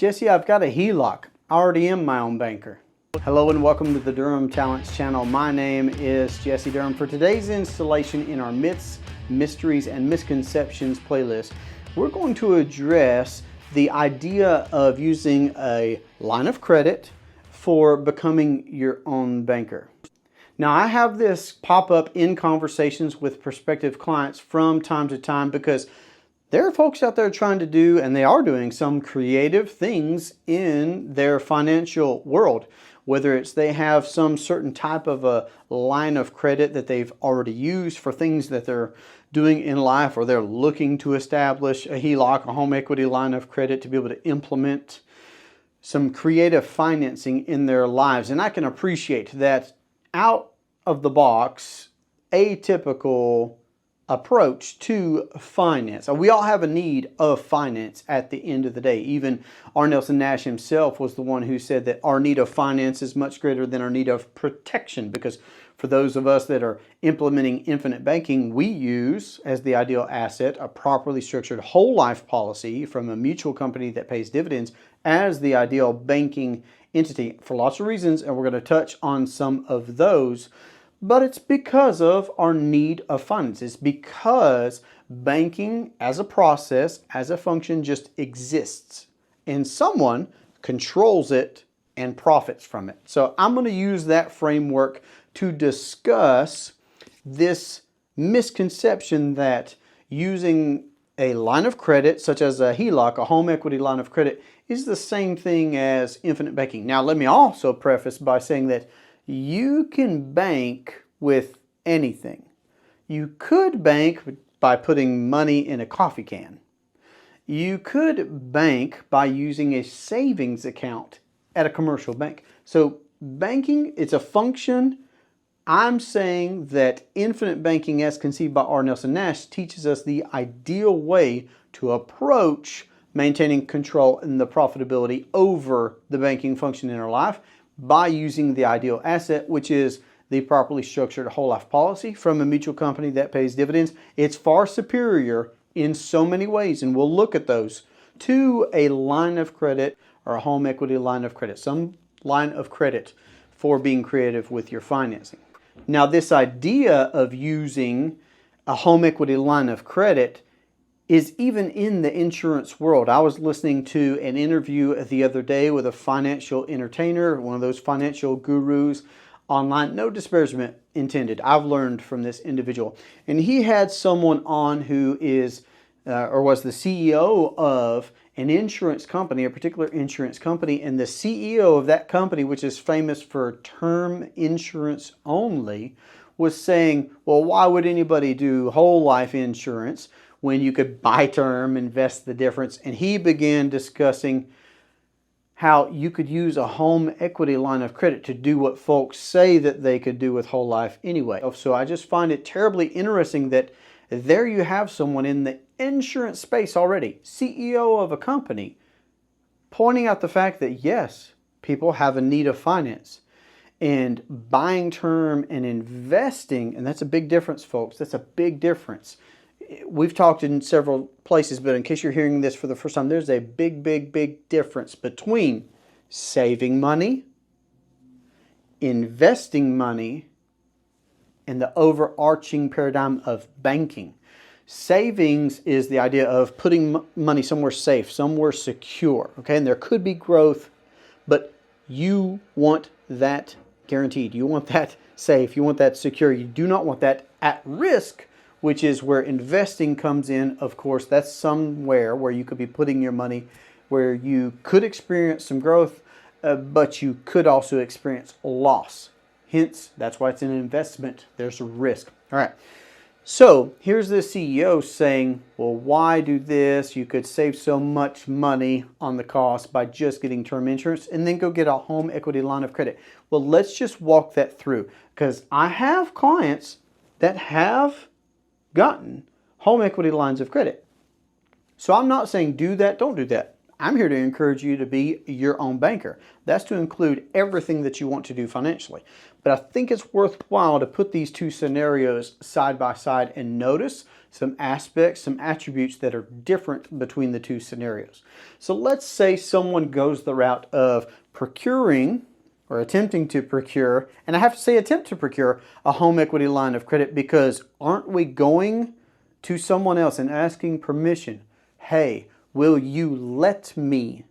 Jesse, I've got a HELOC. I already am my own banker. Hello and welcome to the Durham Talents channel. My name is Jesse Durham. For today's installation in our Myths, Mysteries, and Misconceptions playlist, we're going to address the idea of using a line of credit for becoming your own banker. Now, I have this pop up in conversations with prospective clients from time to time because there are folks out there trying to do, and they are doing, some creative things in their financial world. Whether it's they have some certain type of a line of credit that they've already used for things that they're doing in life, or they're looking to establish a HELOC, a home equity line of credit, to be able to implement some creative financing in their lives. And I can appreciate that out of the box, atypical approach to finance. We all have a need of finance at the end of the day. Even R. Nelson Nash himself was the one who said that our need of finance is much greater than our need of protection, because for those of us that are implementing infinite banking, we use as the ideal asset a properly structured whole life policy from a mutual company that pays dividends as the ideal banking entity for lots of reasons, and we're going to touch on some of those. But it's because of our need of funds. It's because banking as a process, as a function, just exists. And someone controls it and profits from it. So I'm going to use that framework to discuss this misconception that using a line of credit, such as a HELOC, a home equity line of credit, is the same thing as infinite banking. Now, let me also preface by saying that you can bank with anything. You could bank by putting money in a coffee can. You could bank by using a savings account at a commercial bank. So banking, it's a function. I'm saying that infinite banking, as conceived by R. Nelson Nash, teaches us the ideal way to approach maintaining control and the profitability over the banking function in our life by using the ideal asset, which is the properly structured whole life policy from a mutual company that pays dividends. It's far superior in so many ways, and we'll look at those, to a line of credit or a home equity line of credit, some line of credit for being creative with your financing. Now, this idea of using a home equity line of credit is even in the insurance world. I was listening to an interview the other day with a financial entertainer, one of those financial gurus online. No disparagement intended. I've learned from this individual. And he had someone on who is, or was the CEO of an insurance company, a particular insurance company, and the CEO of that company, which is famous for term insurance only, was saying, well, why would anybody do whole life insurance when you could buy term, invest the difference? And he began discussing how you could use a home equity line of credit to do what folks say that they could do with whole life anyway. So I just find it terribly interesting that there you have someone in the insurance space already, CEO of a company, pointing out the fact that yes, people have a need of finance. And buying term and investing, and that's a big difference, folks. That's a big difference. We've talked in several places, but in case you're hearing this for the first time, there's a big, big, big difference between saving money, investing money, and the overarching paradigm of banking. Savings is the idea of putting money somewhere safe, somewhere secure, okay? And there could be growth, but you want that guaranteed. You want that safe. You want that secure. You do not want that at risk, which is where investing comes in. Of course, that's somewhere where you could be putting your money where you could experience some growth, but you could also experience loss. Hence, that's why it's an investment. There's a risk. All right. So here's the CEO saying, well, why do this? You could save so much money on the cost by just getting term insurance and then go get a home equity line of credit. Well, let's just walk that through, because I have clients that have gotten home equity lines of credit. So I'm not saying do that, don't do that. I'm here to encourage you to be your own banker. That's to include everything that you want to do financially. But I think it's worthwhile to put these two scenarios side by side and notice some aspects, some attributes that are different between the two scenarios. So let's say someone goes the route of procuring or attempting to procure, and I have to say attempt to procure a home equity line of credit, because aren't we going to someone else and asking permission? Hey, will you let me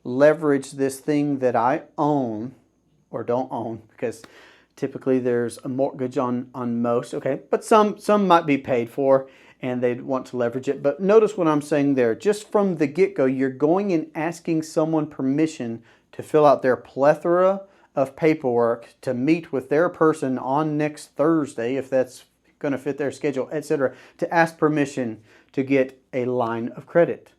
leverage this thing that I own or don't own? Because typically there's a mortgage on most, okay? But some might be paid for and they'd want to leverage it. But notice what I'm saying there. Just from the get-go, you're going and asking someone permission to fill out their plethora of paperwork to meet with their person on next Thursday, if that's going to fit their schedule, etc., to ask permission to get a line of credit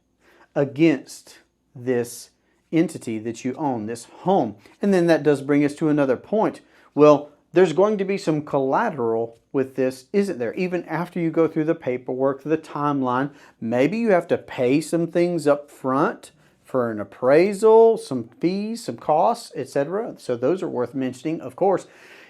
against this entity that you own, this home. And then that does bring us to another point. Well, there's going to be some collateral with this, isn't there? Even after you go through the paperwork, the timeline, maybe you have to pay some things up front for an appraisal, some fees, some costs, etc. So those are worth mentioning, of course.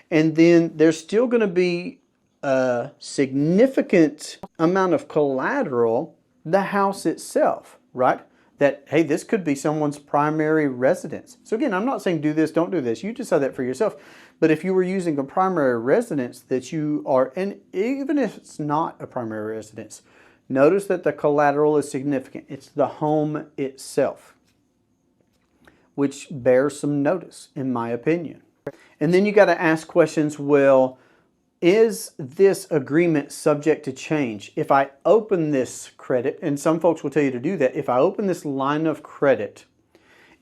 And then there's still going to be a significant amount of collateral, the house itself, right? That, hey, this could be someone's primary residence. So again, I'm not saying do this, don't do this. You decide that for yourself. But if you were using a primary residence that you are, and even if it's not a primary residence, notice that the collateral is significant. It's the home itself, which bears some notice, in my opinion. And then you got to ask questions, well, is this agreement subject to change? If I open this credit, and some folks will tell you to do that, if I open this line of credit,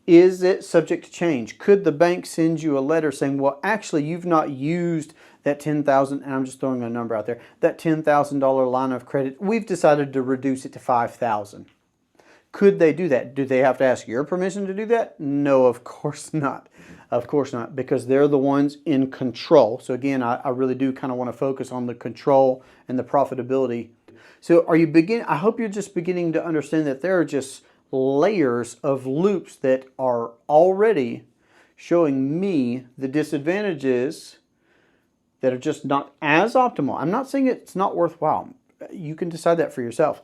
is it subject to change? Could the bank send you a letter saying, well, actually, you've not used that $10,000, and I'm just throwing a number out there, that $10,000 line of credit, we've decided to reduce it to $5,000. Could they do that? Do they have to ask your permission to do that? No, of course not. Of course not, because they're the ones in control. So again, I really do kind of want to focus on the control and the profitability. So I hope you're just beginning to understand that there are just layers of loops that are already showing me the disadvantages that are just not as optimal. I'm not saying it's not worthwhile. You can decide that for yourself.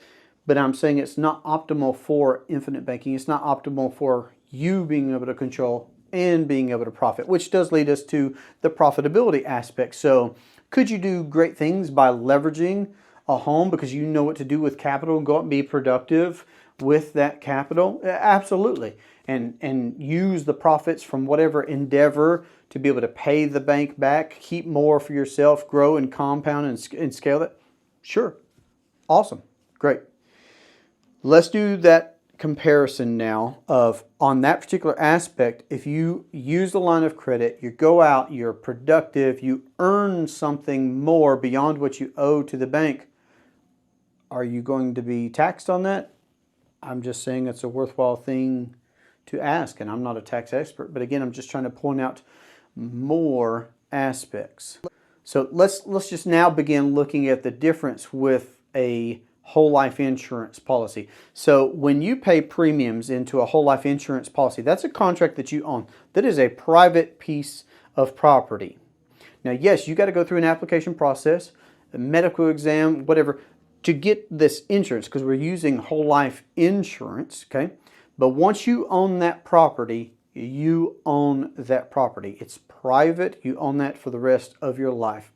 But I'm saying it's not optimal for infinite banking. It's not optimal for you being able to control and being able to profit, which does lead us to the profitability aspect. So could you do great things by leveraging a home because you know what to do with capital and go out and be productive with that capital? Absolutely. And use the profits from whatever endeavor to be able to pay the bank back, keep more for yourself, grow and compound and scale that? Sure. Awesome. Great. Let's do that comparison now of, on that particular aspect, if you use the line of credit, you go out, you're productive, you earn something more beyond what you owe to the bank, are you going to be taxed on that? I'm just saying it's a worthwhile thing to ask, and I'm not a tax expert, but again, I'm just trying to point out more aspects. So let's just now begin looking at the difference with a whole life insurance policy. So when you pay premiums into a whole life insurance policy, that's a contract that you own. That is a private piece of property. Now, yes, you got to go through an application process, a medical exam, whatever, to get this insurance, because we're using whole life insurance, okay? But once you own that property, you own that property. It's private. You own that for the rest of your life.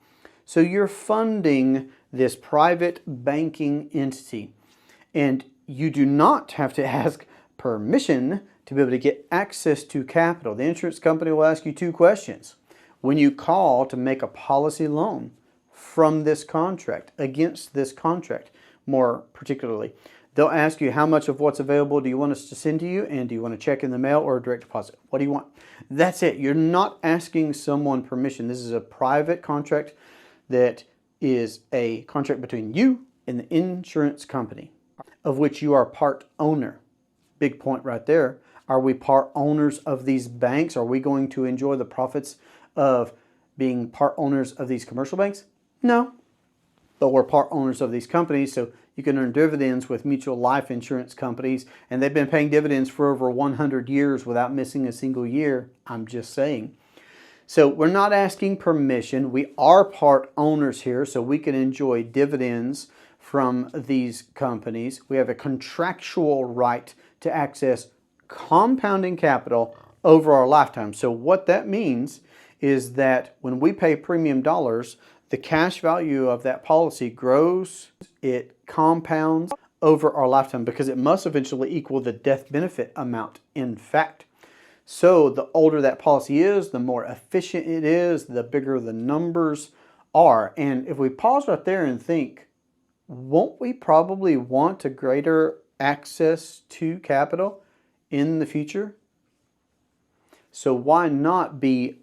So you're funding this private banking entity, and you do not have to ask permission to be able to get access to capital. The insurance company will ask you two questions when you call to make a policy loan from this contract, against this contract more particularly. They'll ask you how much of what's available do you want us to send to you, and do you want a check in the mail or a direct deposit? What do you want? That's it. You're not asking someone permission. This is a private contract that is a contract between you and the insurance company, of which you are part owner. Big point right there. Are we part owners of these banks? Are we going to enjoy the profits of being part owners of these commercial banks? No. But we're part owners of these companies, so you can earn dividends with mutual life insurance companies, and they've been paying dividends for over 100 years without missing a single year. I'm just saying. So we're not asking permission. We are part owners here, so we can enjoy dividends from these companies. We have a contractual right to access compounding capital over our lifetime. So what that means is that when we pay premium dollars, the cash value of that policy grows, it compounds over our lifetime because it must eventually equal the death benefit amount, in fact. So the older that policy is, the more efficient it is, the bigger the numbers are. And if we pause right there and think, won't we probably want a greater access to capital in the future? So why not be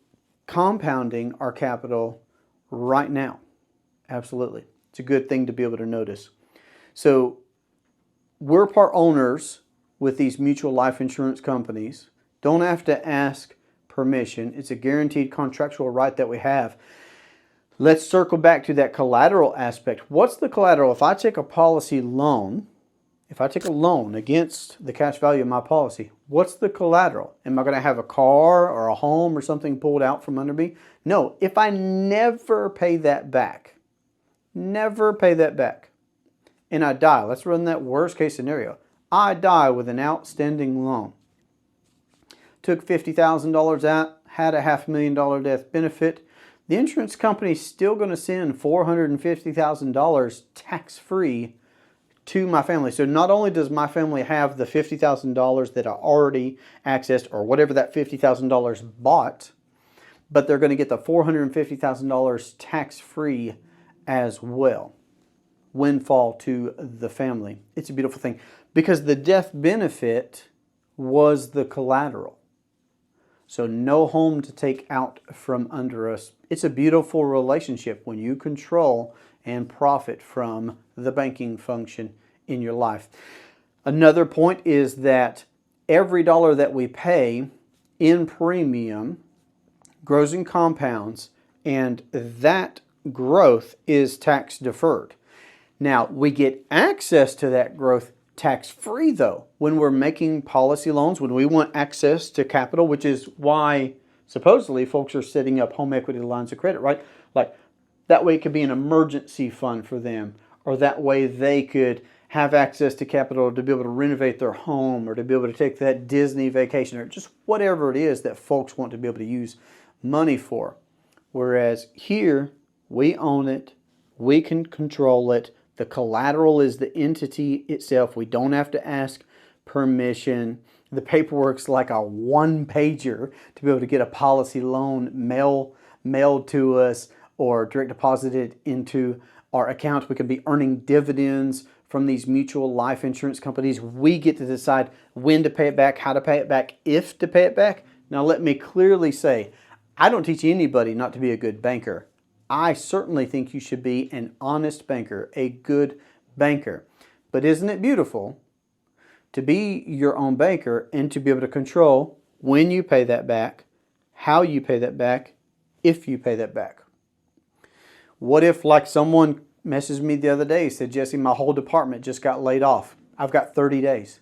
compounding our capital right now? Absolutely. It's a good thing to be able to notice. So we're part owners with these mutual life insurance companies. Don't have to ask permission. It's a guaranteed contractual right that we have. Let's circle back to that collateral aspect. What's the collateral? If I take a policy loan, if I take a loan against the cash value of my policy, what's the collateral? Am I going to have a car or a home or something pulled out from under me? No. If I never pay that back, and I die, let's run that worst case scenario. I die with an outstanding loan. Took $50,000 out, had a $500,000 death benefit. The insurance company's still going to send $450,000 tax-free to my family. So not only does my family have the $50,000 that I already accessed or whatever that $50,000 bought, but they're going to get the $450,000 tax-free as well. Windfall to the family. It's a beautiful thing because the death benefit was the collateral. So no home to take out from under us. It's a beautiful relationship when you control and profit from the banking function in your life. Another point is that every dollar that we pay in premium grows and compounds, and that growth is tax deferred. Now, we get access to that growth tax-free though when we're making policy loans, when we want access to capital, which is why supposedly folks are setting up home equity lines of credit, right? Like that way it could be an emergency fund for them, or that way they could have access to capital to be able to renovate their home or to be able to take that Disney vacation or just whatever it is that folks want to be able to use money for. Whereas here, we own it, we can control it. The collateral is the entity itself. We don't have to ask permission. The paperwork's like a one-pager to be able to get a policy loan mailed to us or direct deposited into our account. We can be earning dividends from these mutual life insurance companies. We get to decide when to pay it back, how to pay it back, if to pay it back. Now let me clearly say, I don't teach anybody not to be a good banker. I certainly think you should be an honest banker, a good banker. But isn't it beautiful to be your own banker and to be able to control when you pay that back, how you pay that back, if you pay that back? What if, like someone messaged me the other day, said, Jesse, my whole department just got laid off. I've got 30 days.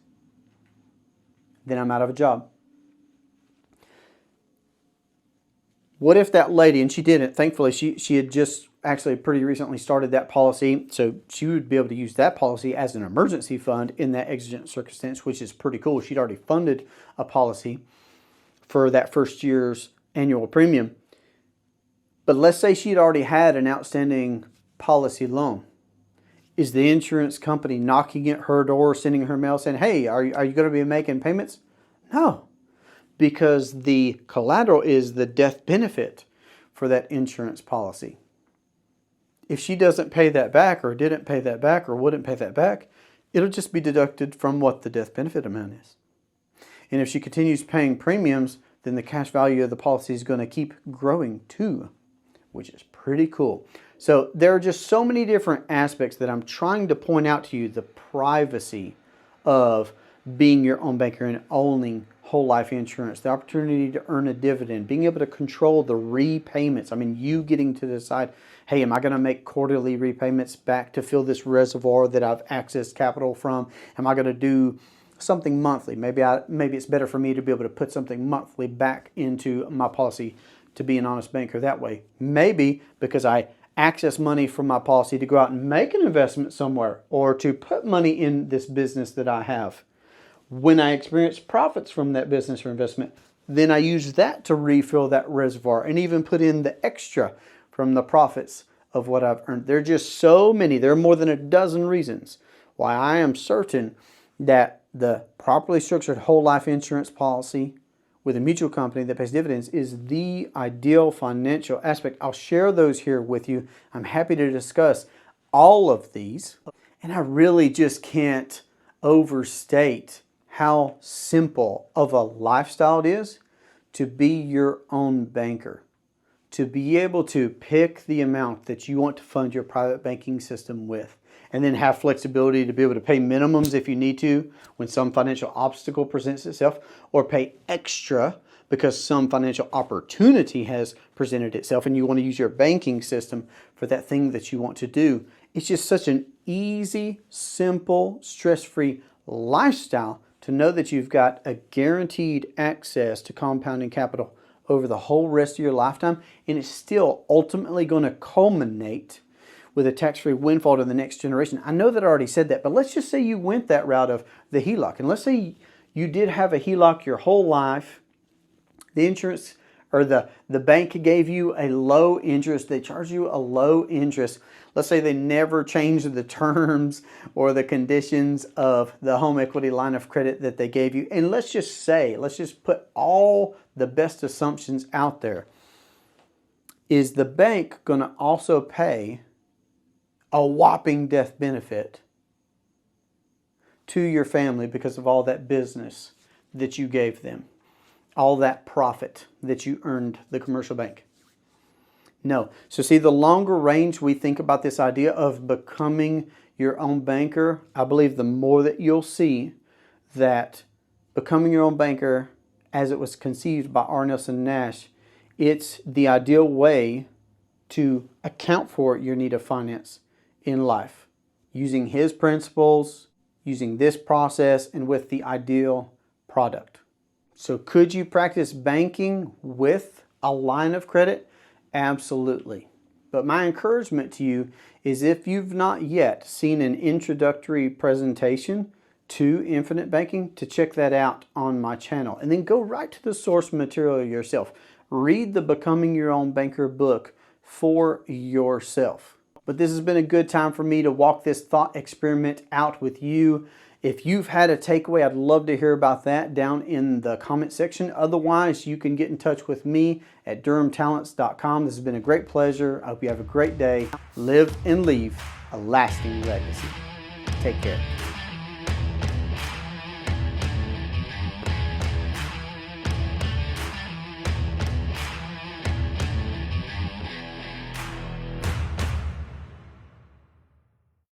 Then I'm out of a job. What if that lady, and she didn't, thankfully, she had just actually pretty recently started that policy, so she would be able to use that policy as an emergency fund in that exigent circumstance, which is pretty cool. She'd already funded a policy for that first year's annual premium. But let's say she'd already had an outstanding policy loan. Is the insurance company knocking at her door, sending her mail saying, hey, are you going to be making payments? No. Because the collateral is the death benefit for that insurance policy. If she doesn't pay that back or didn't pay that back or wouldn't pay that back, it'll just be deducted from what the death benefit amount is. And if she continues paying premiums, then the cash value of the policy is going to keep growing too, which is pretty cool. So there are just so many different aspects that I'm trying to point out to you, the privacy of being your own banker and owning whole life insurance, the opportunity to earn a dividend, being able to control the repayments. I mean, you getting to decide, hey, am I going to make quarterly repayments back to fill this reservoir that I've accessed capital from? Am I going to do something monthly? Maybe it's better for me to be able to put something monthly back into my policy to be an honest banker that way. Maybe because I access money from my policy to go out and make an investment somewhere or to put money in this business that I have. When I experience profits from that business or investment, then I use that to refill that reservoir and even put in the extra from the profits of what I've earned. There are just so many. There are more than a dozen reasons why I am certain that the properly structured whole life insurance policy with a mutual company that pays dividends is the ideal financial aspect. I'll share those here with you. I'm happy to discuss all of these. And I really just can't overstate how simple of a lifestyle it is to be your own banker, to be able to pick the amount that you want to fund your private banking system with, and then have flexibility to be able to pay minimums if you need to when some financial obstacle presents itself, or pay extra because some financial opportunity has presented itself and you want to use your banking system for that thing that you want to do. It's just such an easy, simple, stress-free lifestyle to know that you've got a guaranteed access to compounding capital over the whole rest of your lifetime, and it's still ultimately going to culminate with a tax-free windfall to the next generation. I know that I already said that, but let's just say you went that route of the HELOC, and let's say you did have a HELOC your whole life. The insurance or the bank gave you a low interest. They charge you a low interest. Let's say they never changed the terms or the conditions of the home equity line of credit that they gave you. And let's just put all the best assumptions out there. Is the bank going to also pay a whopping death benefit to your family because of all that business that you gave them? All that profit that you earned the commercial bank? No. So see, the longer range we think about this idea of becoming your own banker, I believe the more that you'll see that becoming your own banker, as it was conceived by R. Nelson Nash, it's the ideal way to account for your need of finance in life, using his principles, using this process, and with the ideal product. So could you practice banking with a line of credit? Absolutely. But my encouragement to you is, if you've not yet seen an introductory presentation to infinite banking, to check that out on my channel. And then go right to the source material yourself. Read the Becoming Your Own Banker book for yourself. But this has been a good time for me to walk this thought experiment out with you. If you've had a takeaway, I'd love to hear about that down in the comment section. Otherwise, you can get in touch with me at durhamtalents.com. This has been a great pleasure. I hope you have a great day. Live and leave a lasting legacy. Take care.